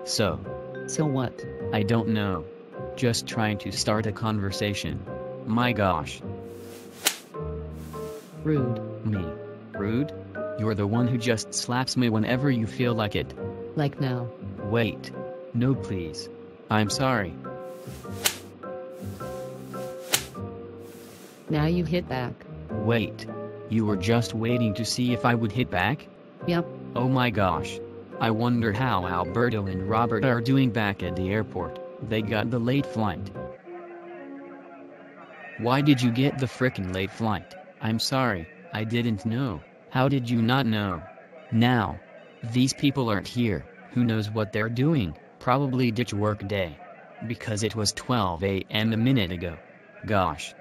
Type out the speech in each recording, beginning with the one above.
So, So what? I don't know. Just trying to start a conversation. My gosh. Rude. Me? Rude? You're the one who just slaps me whenever you feel like it. Like now. Wait. No, please. I'm sorry. Now you hit back. Wait. You were just waiting to see if I would hit back? Yep. Oh my gosh. I wonder how Alberto and Robert are doing back at the airport. They got the late flight. Why did you get the frickin' late flight? I'm sorry, I didn't know. How did you not know? Now. These people aren't here, who knows what they're doing, probably ditch work day. Because it was 12 a.m. a minute ago. Gosh.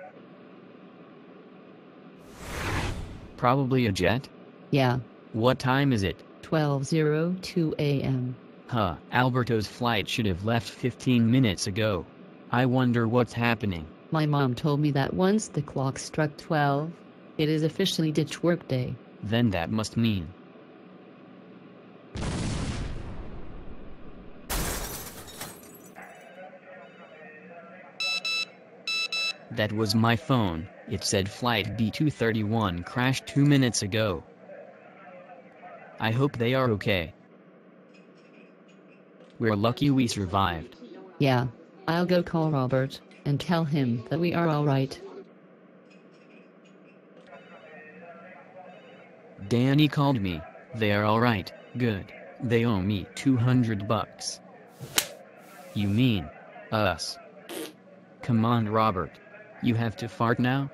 Probably a jet? Yeah. What time is it? 12:02 a.m. Huh, Alberto's flight should have left 15 minutes ago. I wonder what's happening. My mom told me that once the clock struck 12, it is officially ditch work day. Then that must mean. That was my phone. It said flight B231 crashed 2 minutes ago. I hope they are okay. We're lucky we survived. Yeah. I'll go call Robert and tell him that we are all right. Danny called me. They are all right. Good. They owe me $200. You mean us? Come on, Robert. You have to fart now?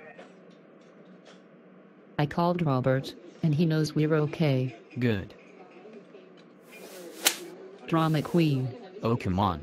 I called Robert, and he knows we're okay. Good. Drama queen. Oh, come on.